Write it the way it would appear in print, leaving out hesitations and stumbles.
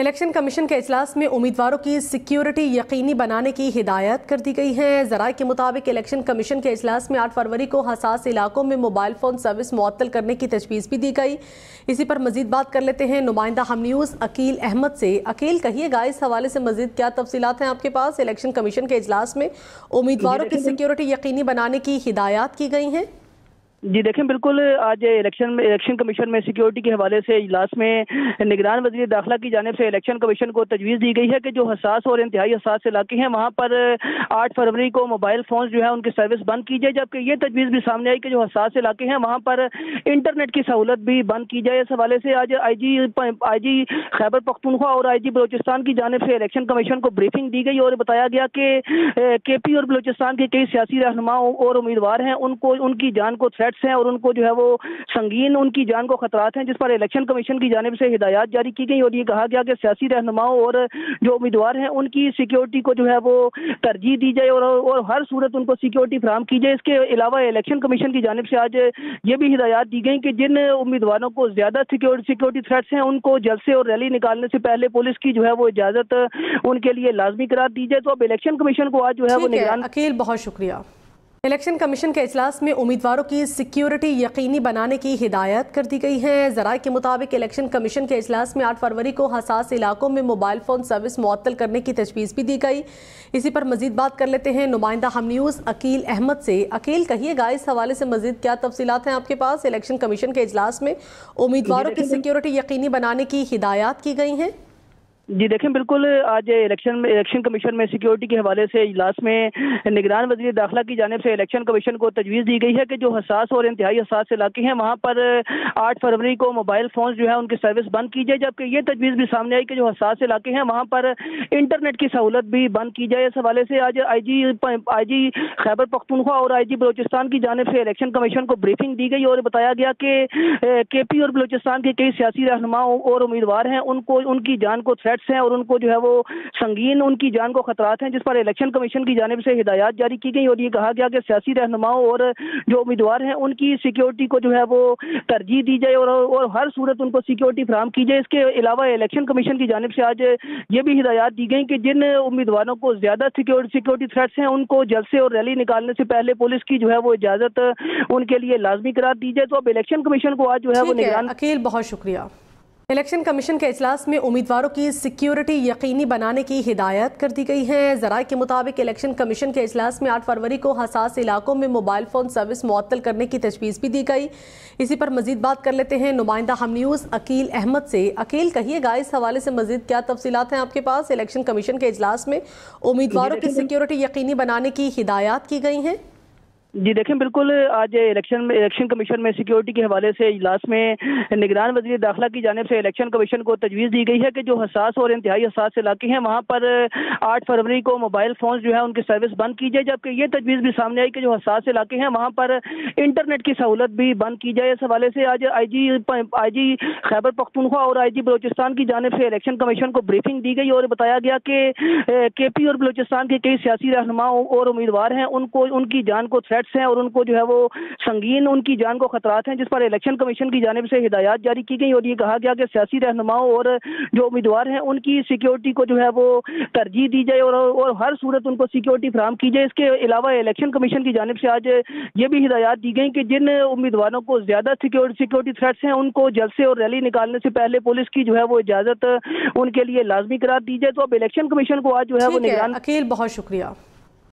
Election commission کے اجلاس میں امیدواروں کی سیکیورٹی یقینی بنانے کی ہدایت کر دی گئی ہے۔ ذرائع کے مطابق الیکشن کمیشن کے اجلاس میں 8 فروری کو حساس علاقوں میں موبائل فون سروس معطل کرنے کی تجویز بھی دی گئی۔ اسی پر مزید بات کر لیتے ہیں نمائندہ ہم نیوز عقیل احمد سے۔ عقیل، کہیے گا اس حوالے سے مزید کیا تفصیلات ہیں آپ کے پاس؟ الیکشن کمیشن کے اجلاس میں امیدواروں کی سیکیورٹی یقینی بنانے کی ہدایات کی گئی ہیں۔ جی دیکھیں، بالکل آج الیکشن کمیشن میں سیکیورٹی کے حوالے سے اجلاس میں نگران وزیر داخلہ کی جانب سے الیکشن کمیشن کو تجویز دی گئی ہے کہ جو حساس اور انتہائی حساس علاقے ہیں وہاں پر 8 فروری کو موبائل فونز جو ہے ان کی سروس بند کی جائے، جبکہ یہ تجویز بھی سامنے آئی کہ جو حساس علاقے ہیں وہاں پر انٹرنیٹ کی سہولت بھی بند کی جائے۔ اس حوالے سے آج آئی جی خیبر پختونخوا اور آئی جی بلوچستان کی جانب سے الیکشن کمیشن کو بریفنگ دی گئی اور بتایا گیا کہ کے پی اور بلوچستان کے کئی سیاسی رہنما اور امیدوار ہیں، ان کی جان کو ہیں اور ان کو جو ہے وہ سنگین ان کی جان کو خطرات ہیں، جس پر الیکشن کمیشن کی جانب سے ہدایات جاری کی گئی اور یہ کہا گیا کہ سیاسی رہنماؤں اور جو امیدوار ہیں ان کی سیکیورٹی کو جو ہے وہ ترجیح دی جائے اور ہر صورت ان کو سیکیورٹی فراہم کی جائے۔ اس کے علاوہ الیکشن کمیشن کی جانب سے آج یہ بھی ہدایات دی گئی کہ جن امیدواروں کو زیادہ سیکیورٹی تھریٹس ہیں ان کو جلسے اور ریلی نکالنے سے پہلے پولیس کی جو ہے وہ اجازت ان کے لیے لازمی قرار دی جائے۔ تو اب الیکشن کمیشن کو آج جو ہے وہ نگران عقیل، بہت شکریہ۔ الیکشن کمیشن کے اجلاس میں امیدواروں کی سیکیورٹی یقینی بنانے کی ہدایت کر دی گئی ہے۔ ذرائع کے مطابق الیکشن کمیشن کے اجلاس میں 8 فروری کو حساس علاقوں میں موبائل فون سروس معطل کرنے کی تجویز بھی دی گئی۔ اسی پر مزید بات کر لیتے ہیں نمائندہ ہم نیوز عقیل احمد سے۔ عقیل، کہیے گا اس حوالے سے مزید کیا تفصیلات ہیں آپ کے پاس؟ الیکشن کمیشن کے اجلاس میں امیدواروں کی سیکیورٹی یقینی بنانے کی ہدایات کی گئی ہیں۔ جی دیکھیں، بالکل آج الیکشن کمیشن میں سیکیورٹی کے حوالے سے اجلاس میں نگران وزیر داخلہ کی جانب سے الیکشن کمیشن کو تجویز دی گئی ہے کہ جو حساس اور انتہائی حساس علاقے ہیں وہاں پر 8 فروری کو موبائل فونز جو ہے ان کی سروس بند کی جائے، جبکہ یہ تجویز بھی سامنے آئی کہ جو حساس علاقے ہیں وہاں پر انٹرنیٹ کی سہولت بھی بند کی جائے۔ اس حوالے سے آج آئی جی خیبر پختونخوا اور آئی جی بلوچستان کی جانب سے الیکشن کمیشن کو بریفنگ دی گئی اور بتایا گیا کہ کے پی اور بلوچستان کے کئی سیاسی رہنما اور امیدوار ہیں، ان کی جان کو ہیں اور ان کو جو ہے وہ سنگین ان کی جان کو خطرات ہیں، جس پر الیکشن کمیشن کی جانب سے ہدایات جاری کی گئی اور یہ کہا گیا کہ سیاسی رہنماؤں اور جو امیدوار ہیں ان کی سیکیورٹی کو جو ہے وہ ترجیح دی جائے اور ہر صورت ان کو سیکیورٹی فراہم کی جائے۔ اس کے علاوہ الیکشن کمیشن کی جانب سے آج یہ بھی ہدایات دی گئی کہ جن امیدواروں کو زیادہ سیکیورٹی تھریٹس ہیں ان کو جلسے اور ریلی نکالنے سے پہلے پولیس کی جو ہے وہ اجازت ان کے لیے لازمی قرار دی جائے۔ تو اب الیکشن کمیشن کو آج جو ہے وہ نگران عقیل، بہت شکریہ۔ الیکشن کمیشن کے اجلاس میں امیدواروں کی سیکیورٹی یقینی بنانے کی ہدایت کر دی گئی ہے۔ ذرائع کے مطابق الیکشن کمیشن کے اجلاس میں 8 فروری کو حساس علاقوں میں موبائل فون سروس معطل کرنے کی تجویز بھی دی گئی۔ اسی پر مزید بات کر لیتے ہیں نمائندہ ہم نیوز عقیل احمد سے۔ عقیل، کہیے گا اس حوالے سے مزید کیا تفصیلات ہیں آپ کے پاس؟ الیکشن کمیشن کے اجلاس میں امیدواروں کی سیکیورٹی یقینی بنانے کی ہدایات کی گئی ہیں۔ جی دیکھیں، بالکل آج الیکشن کمیشن میں سیکیورٹی کے حوالے سے اجلاس میں نگران وزیر داخلہ کی جانب سے الیکشن کمیشن کو تجویز دی گئی ہے کہ جو حساس اور انتہائی حساس علاقے ہیں وہاں پر 8 فروری کو موبائل فونز جو ہے ان کی سروس بند کی جائے، جبکہ یہ تجویز بھی سامنے آئی کہ جو حساس علاقے ہیں وہاں پر انٹرنیٹ کی سہولت بھی بند کی جائے۔ اس حوالے سے آج آئی جی خیبر پختونخوا اور آئی جی بلوچستان کی جانب سے الیکشن کمیشن کو بریفنگ دی گئی اور بتایا گیا کہ کے پی اور بلوچستان کے کئی سیاسی رہنماؤں اور امیدوار ہیں، ان کی جان کو ہیں اور ان کو جو ہے وہ سنگین ان کی جان کو خطرات ہیں، جس پر الیکشن کمیشن کی جانب سے ہدایات جاری کی گئی اور یہ کہا گیا کہ سیاسی رہنماؤں اور جو امیدوار ہیں ان کی سیکیورٹی کو جو ہے وہ ترجیح دی جائے اور ہر صورت ان کو سیکیورٹی فراہم کی جائے۔ اس کے علاوہ الیکشن کمیشن کی جانب سے آج یہ بھی ہدایات دی گئی کہ جن امیدواروں کو زیادہ سیکیورٹی تھریٹس ہیں ان کو جلسے اور ریلی نکالنے سے پہلے پولیس کی جو ہے وہ اجازت ان کے لیے لازمی قرار دی جائے۔ تو اب الیکشن کمیشن کو آج جو ہے وہ نگران عقیل، بہت شکریہ۔